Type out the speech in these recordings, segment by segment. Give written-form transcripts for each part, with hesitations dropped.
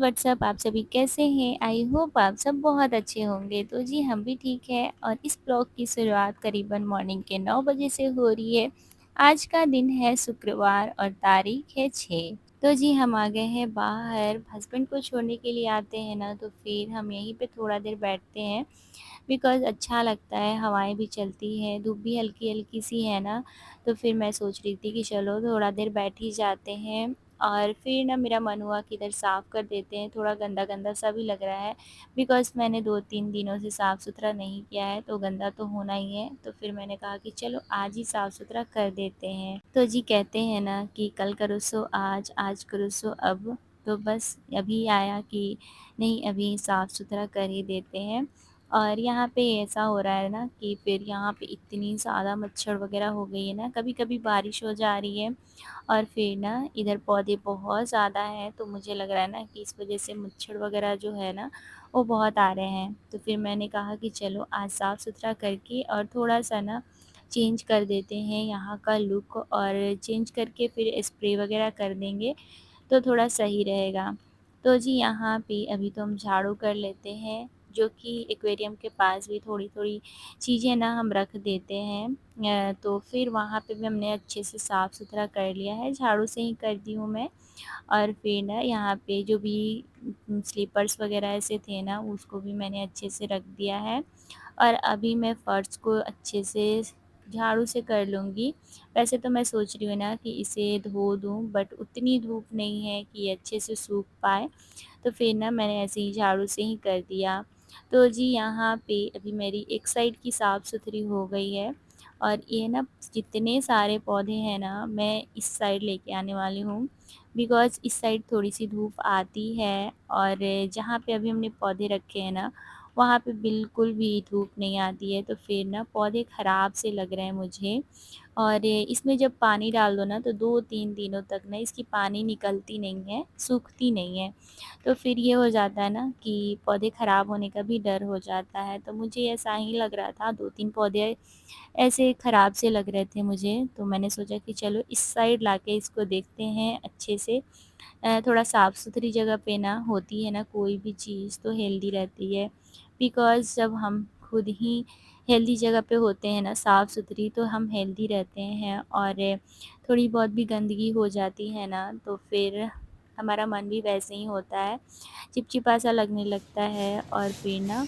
WhatsApp आप सभी कैसे हैं? आई होप आप सब बहुत अच्छे होंगे। तो जी हम भी ठीक हैं और इस ब्लॉग की शुरुआत करीबन मॉर्निंग के 9 बजे से हो रही है। आज का दिन है शुक्रवार और तारीख है 6। तो जी हम आ गए हैं बाहर, हस्बैंड को छोड़ने के लिए आते हैं ना तो फिर हम यहीं पे थोड़ा देर बैठते हैं बिकॉज़ अच्छा लगता है, हवाएँ भी चलती हैं, धूप भी हल्की-हल्की सी है ना, तो फिर मैं सोच रही थी कि चलो थोड़ा देर बैठ ही जाते हैं और फिर ना मेरा मन हुआ कि इधर साफ़ कर देते हैं, थोड़ा गंदा-गंदा सा भी लग रहा है बिकॉज़ मैंने 2-3 दिनों से साफ़-सुथरा नहीं किया है, तो गंदा तो होना ही है। तो फिर मैंने कहा कि चलो आज ही साफ़-सुथरा कर देते हैं। तो जी कहते हैं ना कि कल करो सो आज, आज करो सो अब, तो बस अभी आया कि नहीं अभी साफ़-सुथरा कर ही देते हैं। और यहाँ पे ऐसा हो रहा है ना कि फिर यहाँ पे इतनी ज़्यादा मच्छर वग़ैरह हो गई है ना, कभी-कभी बारिश हो जा रही है और फिर ना इधर पौधे बहुत ज़्यादा हैं, तो मुझे लग रहा है ना कि इस वज़ह से मच्छर वग़ैरह जो है ना, वो बहुत आ रहे हैं। तो फिर मैंने कहा कि चलो आज साफ़-सुथरा करके और थोड़ा-सा ना चेंज कर देते हैं यहाँ का लुक और चेंज करके फिर स्प्रे वग़ैरह कर देंगे, तो थोड़ा सही रहेगा। तो जी यहाँ पे अभी तो हम झाड़ू कर लेते हैं, जो कि एक्वेरियम के पास भी थोड़ी-थोड़ी चीज़ें ना हम रख देते हैं। तो फिर वहाँ पे भी हमने अच्छे से साफ़-सुथरा कर लिया है, झाड़ू से ही करती हूँ मैं। और फिर ना यहाँ पे जो भी स्लीपर्स वग़ैरह ऐसे थे ना, उसको भी मैंने अच्छे से रख दिया है। और अभी मैं फ़र्श को अच्छे से झाड़ू से कर लूँगी। वैसे तो मैं सोच रही हूँ ना कि इसे धो दूँ बट उतनी धूप नहीं है कि ये अच्छे से सूख पाए, तो फिर ना मैंने ऐसे ही झाड़ू से ही कर दिया। तो जी यहाँ पे अभी मेरी एक साइड की साफ़-सुथरी हो गई है और ये ना जितने सारे पौधे हैं ना, मैं इस साइड लेके आने वाली हूँ बिकॉज़ इस साइड थोड़ी-सी धूप आती है और जहाँ पे अभी हमने पौधे रखे हैं ना, वहाँ पे बिल्कुल भी धूप नहीं आती है, तो फिर ना पौधे ख़राब से लग रहे हैं मुझे। और इसमें जब पानी डाल दो ना तो 2-3 दिनों तक ना इसकी पानी निकलती नहीं है, सूखती नहीं है। तो फिर ये हो जाता है ना कि पौधे ख़राब होने का भी डर हो जाता है, तो मुझे ऐसा ही लग रहा था 2-3 पौधे ऐसे ख़राब से लग रहे थे मुझे, तो मैंने सोचा कि चलो इस साइड लाके इसको देखते हैं अच्छे से। थोड़ा साफ़-सुथरी जगह पे ना होती है ना कोई भी चीज़ तो हेल्दी रहती है। बिकॉज़ जब हम खुद ही हेल्दी जगह पे होते हैं ना साफ़-सुथरी तो हम हेल्दी रहते हैं और थोड़ी बहुत भी गंदगी हो जाती है ना तो फिर हमारा मन भी वैसे ही होता है, चिपचिपा सा लगने लगता है और फिर ना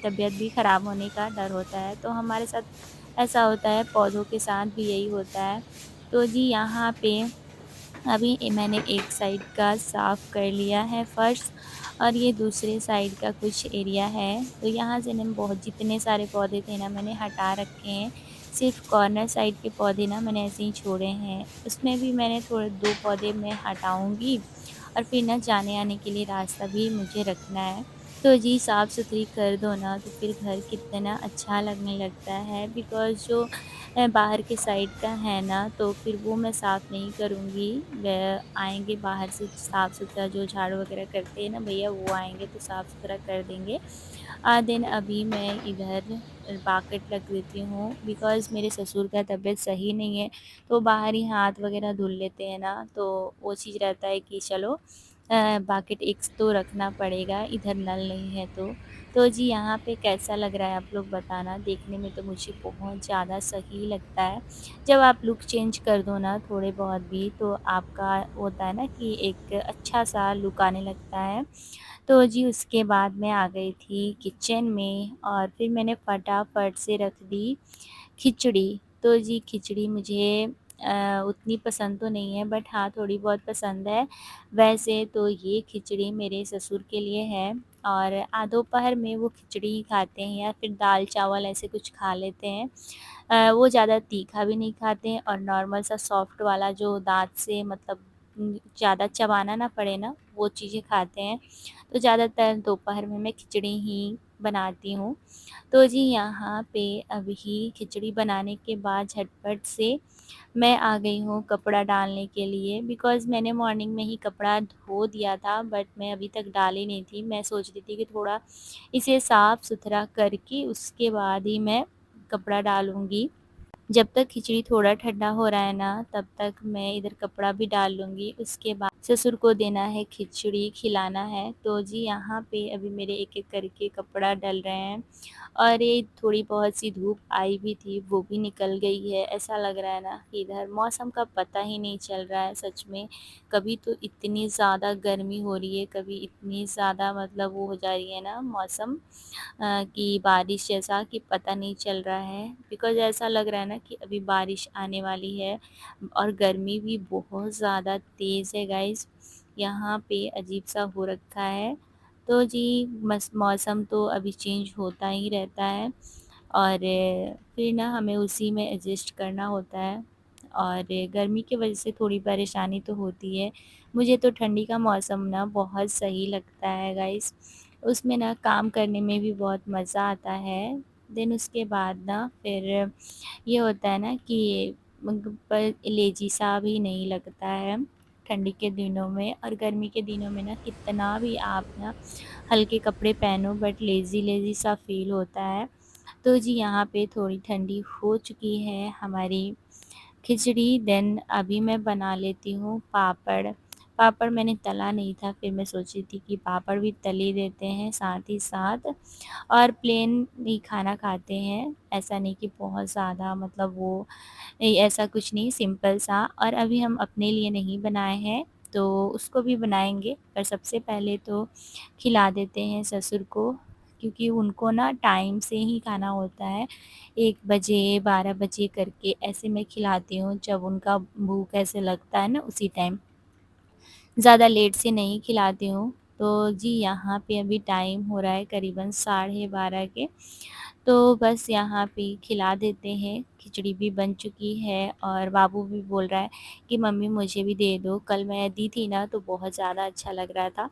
तबीयत भी ख़राब होने का डर होता है। तो हमारे साथ ऐसा होता है, पौधों के साथ भी यही होता है। तो जी यहाँ पे अभी मैंने एक साइड का साफ़ कर लिया है फ़र्श और ये दूसरे साइड का कुछ एरिया है, तो यहाँ से ना बहुत जितने सारे पौधे थे ना मैंने हटा रखे हैं। सिर्फ़ कॉर्नर साइड के पौधे ना मैंने ऐसे ही छोड़े हैं। उसमें भी मैंने थोड़े 2 पौधे मैं हटाऊँगी और फिर ना जाने-आने के लिए रास्ता भी मुझे रखना है। तो जी साफ़-सुथरी कर दो ना तो फिर घर कितना अच्छा लगने लगता है बिकॉज़ जो बाहर के साइड का है ना, तो फिर वो मैं साफ़ नहीं करूँगी। व आएँगे बाहर से साफ़-सुथरा जो झाड़ू वगैरह करते हैं ना भैया, वो आएँगे तो साफ़-सुथरा कर देंगे। देन अभी मैं इधर बाकेट रख देती हूँ बिकॉज़ मेरे ससुर का तबीयत सही नहीं है, तो बाहर ही हाथ वगैरह धुल लेते हैं ना, तो वो चीज़ रहता है कि चलो बाकेट एक तो रखना पड़ेगा, इधर नल नहीं है तो। तो जी यहाँ पे कैसा लग रहा है आप लोग बताना, देखने में तो मुझे बहुत ज़्यादा सही लगता है। जब आप लुक चेंज कर दो ना थोड़े बहुत भी तो आपका होता है ना कि एक अच्छा-सा लुक आने लगता है। तो जी उसके बाद मैं आ गई थी किचन में और फिर मैंने फटाफट से रख दी खिचड़ी। तो जी खिचड़ी मुझे उतनी पसंद तो नहीं है बट हाँ, थोड़ी बहुत पसंद है। वैसे तो ये खिचड़ी मेरे ससुर के लिए है और दोपहर में वो खिचड़ी ही खाते हैं या फिर दाल-चावल ऐसे कुछ खा लेते हैं। वो ज़्यादा तीखा भी नहीं खाते हैं और नॉर्मल सा सॉफ्ट वाला जो दाँत से मतलब ज़्यादा चबाना ना पड़े ना, वो चीज़ें खाते हैं। तो ज़्यादातर दोपहर में मैं खिचड़ी ही बनाती हूँ। तो जी यहाँ पे अभी खिचड़ी बनाने के बाद झटपट से मैं आ गई हूँ कपड़ा डालने के लिए बिकॉज़ मैंने मॉर्निंग में ही कपड़ा धो दिया था बट मैं अभी तक डाली नहीं थी। मैं सोच रही थी कि थोड़ा इसे साफ़-सुथरा करके उसके बाद ही मैं कपड़ा डालूँगी। जब तक खिचड़ी थोड़ा ठंडा हो रहा है ना, तब तक मैं इधर कपड़ा भी डाल लूँगी। उसके बाद ससुर को देना है खिचड़ी, खिलाना है। तो जी यहाँ पे अभी मेरे एक-एक करके कपड़ा डल रहे हैं और ये थोड़ी बहुत सी धूप आई भी थी, वो भी निकल गई है। ऐसा लग रहा है ना कि इधर मौसम का पता ही नहीं चल रहा है सच में। कभी तो इतनी ज़्यादा गर्मी हो रही है, कभी इतनी ज़्यादा मतलब वो हो जा रही है ना मौसम कि बारिश जैसा कि पता नहीं चल रहा है। बिकॉज़ ऐसा लग रहा है ना कि अभी बारिश आने वाली है और गर्मी भी बहुत ज़्यादा तेज़ है गाइज़। यहाँ पे अजीब-सा हो रखा है। तो जी मस मौसम तो अभी चेंज होता ही रहता है और फिर ना हमें उसी में एडजस्ट करना होता है और गर्मी की वजह से थोड़ी परेशानी तो होती है। मुझे तो ठंडी का मौसम ना बहुत सही लगता है गाइस। उसमें ना काम करने में भी बहुत मज़ा आता है। देन उसके बाद ना फिर ये होता है ना कि पर लेज़ी सा भी नहीं लगता है ठंडी के दिनों में और गर्मी के दिनों में ना कितना भी आप ना हल्के कपड़े पहनो बट लेज़ी-लेज़ी सा फ़ील होता है। तो जी यहाँ पे थोड़ी ठंडी हो चुकी है हमारी खिचड़ी। देन अभी मैं बना लेती हूँ पापड़। पापड़ मैंने तला नहीं था, फिर मैं सोची थी कि पापड़ भी तल ही देते हैं साथ ही साथ और प्लेन भी खाना खाते हैं। ऐसा नहीं कि बहुत ज़्यादा मतलब वो नहीं, ऐसा कुछ नहीं, सिंपल सा। और अभी हम अपने लिए नहीं बनाए हैं, तो उसको भी बनाएँगे। पर सबसे पहले तो खिला देते हैं ससुर को, क्योंकि उनको ना टाइम से ही खाना होता है। 1 बजे, 12 बजे करके ऐसे मैं खिलाती हूँ, जब उनका भूख ऐसे लगता है ना उसी टाइम। ज़्यादा लेट से नहीं खिलाती हूँ। तो जी यहाँ पे अभी टाइम हो रहा है करीबन साढ़े 12 के। तो बस यहाँ पे खिला देते हैं, खिचड़ी भी बन चुकी है और बाबू भी बोल रहा है कि मम्मी मुझे भी दे दो। कल मैं दी थी ना तो बहुत ज़्यादा अच्छा लग रहा था।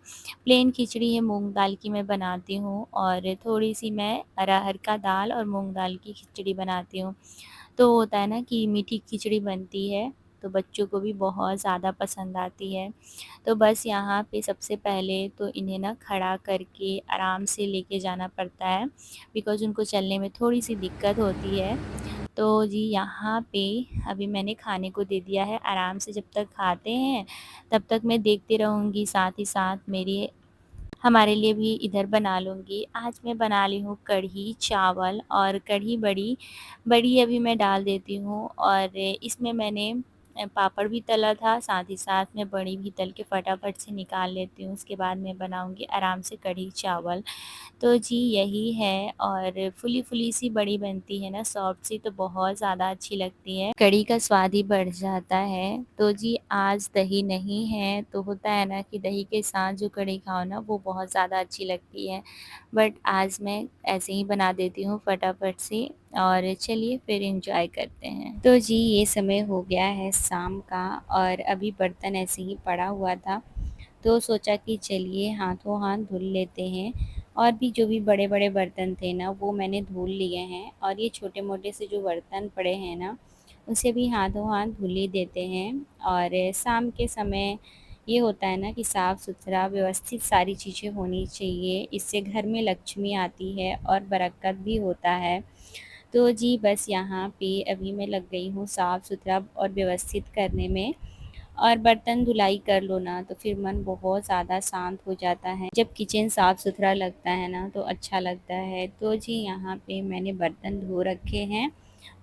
प्लेन खिचड़ी है, मूँग दाल की मैं बनाती हूँ और थोड़ी-सी मैं अरहर का दाल और मूँग दाल की खिचड़ी बनाती हूँ। तो होता है ना कि मीठी खिचड़ी बनती है, तो बच्चों को भी बहुत ज़्यादा पसंद आती है। तो बस यहाँ पे सबसे पहले तो इन्हें ना खड़ा करके आराम से लेके जाना पड़ता है, बिकॉज़ उनको चलने में थोड़ी-सी दिक्कत होती है। तो जी यहाँ पे अभी मैंने खाने को दे दिया है, आराम से जब तक खाते हैं, तब तक मैं देखती रहूँगी, साथ ही साथ मेरी हमारे लिए भी इधर बना लूँगी। आज मैं बना ली हूँ कढ़ी चावल और कढ़ी बड़ी। बड़ी अभी मैं डाल देती हूँ और इसमें मैंने पापड़ भी तला था, साथ ही साथ मैं बड़ी भी तल के फटाफट से निकाल लेती हूँ। उसके बाद मैं बनाऊँगी आराम से कढ़ी चावल। तो जी यही है और फूली-फूली सी बड़ी बनती है ना, सॉफ्ट सी, तो बहुत ज़्यादा अच्छी लगती है। कढ़ी का स्वाद ही बढ़ जाता है। तो जी आज दही नहीं है, तो होता है ना कि दही के साथ जो कढ़ी खाओ ना वो बहुत ज़्यादा अच्छी लगती है। बट आज मैं ऐसे ही बना देती हूँ फटाफट से और चलिए फिर एन्जॉय करते हैं। तो जी ये समय हो गया है शाम का और अभी बर्तन ऐसे ही पड़ा हुआ था। तो सोचा कि चलिए हाथों हाथ धुल लेते हैं और भी जो भी बड़े-बड़े बर्तन थे ना वो मैंने धुल लिए हैं और ये छोटे-मोटे से जो बर्तन पड़े हैं ना उसे भी हाथों हाथ धुल ही देते हैं। और शाम के समय ये होता है ना कि साफ़-सुथरा व्यवस्थित सारी चीज़ें होनी चाहिए, इससे घर में लक्ष्मी आती है और बरकत भी होता है। तो जी बस यहाँ पे अभी मैं लग गई हूँ साफ़-सुथरा और व्यवस्थित करने में। और बर्तन धुलाई कर लो ना तो फिर मन बहुत ज़्यादा शांत हो जाता है। जब किचन साफ़-सुथरा लगता है ना तो अच्छा लगता है। तो जी यहाँ पे मैंने बर्तन धो रखे हैं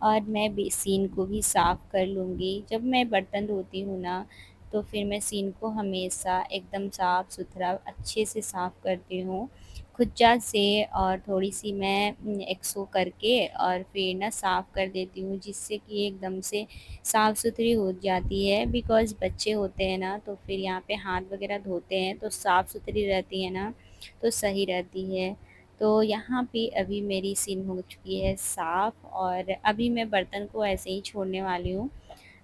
और मैं बेसिन को भी साफ़ कर लूँगी। जब मैं बर्तन धोती हूँ ना तो फिर मैं सीन को हमेशा एकदम साफ़-सुथरा अच्छे से साफ़ करती हूँ। खुच्चा से और थोड़ी-सी मैं एक्सो करके और फिर ना साफ़ कर देती हूँ, जिससे कि एकदम से साफ़-सुथरी हो जाती है। बिकॉज़ बच्चे होते हैं ना तो फिर यहाँ पे हाथ वग़ैरह धोते हैं तो साफ़-सुथरी रहती है ना तो सही रहती है। तो यहाँ पे अभी मेरी सिन हो चुकी है साफ़ और अभी मैं बर्तन को ऐसे ही छोड़ने वाली हूँ।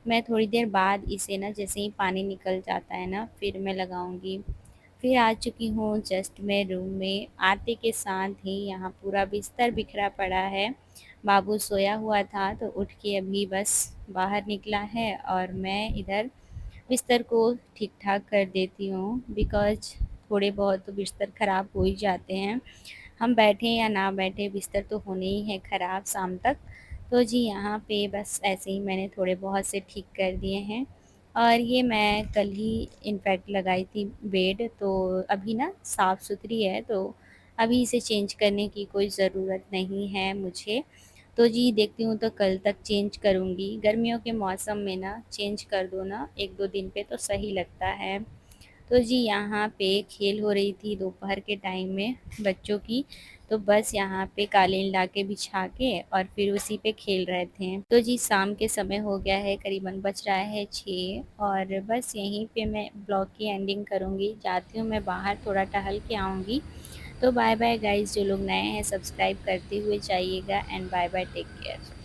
मैं थोड़ी देर बाद इसे ना जैसे ही पानी निकल जाता है ना फिर मैं लगाऊँगी। फिर आ चुकी हूँ जस्ट मैं रूम में, आते के साथ ही यहाँ पूरा बिस्तर बिखरा पड़ा है। बाबू सोया हुआ था तो उठ के अभी बस बाहर निकला है और मैं इधर बिस्तर को ठीक-ठाक कर देती हूँ, बिकॉज़ थोड़े बहुत तो बिस्तर ख़राब हो ही जाते हैं। हम बैठे या ना बैठे बिस्तर तो होने ही है ख़राब शाम तक। तो जी यहाँ पे बस ऐसे ही मैंने थोड़े बहुत से ठीक कर दिए हैं और ये मैं कल ही इनफैक्ट लगाई थी बेड, तो अभी ना साफ़-सुथरी है, तो अभी इसे चेंज करने की कोई ज़रूरत नहीं है मुझे। तो जी देखती हूँ तो कल तक चेंज करूँगी। गर्मियों के मौसम में ना चेंज कर दो ना 1-2 दिन पे तो सही लगता है। तो जी यहाँ पे खेल हो रही थी दोपहर के टाइम में बच्चों की, तो बस यहाँ पे कालीन लाके बिछा के और फिर उसी पे खेल रहे थे। तो जी शाम के समय हो गया है, करीबन बज रहा है 6 और बस यहीं पे मैं ब्लॉग की एंडिंग करूँगी। जाती हूँ मैं बाहर, थोड़ा टहल के आऊँगी। तो बाय बाय गाइज़, जो लोग नए हैं सब्सक्राइब करते हुए जाइएगा and bye bye, take care.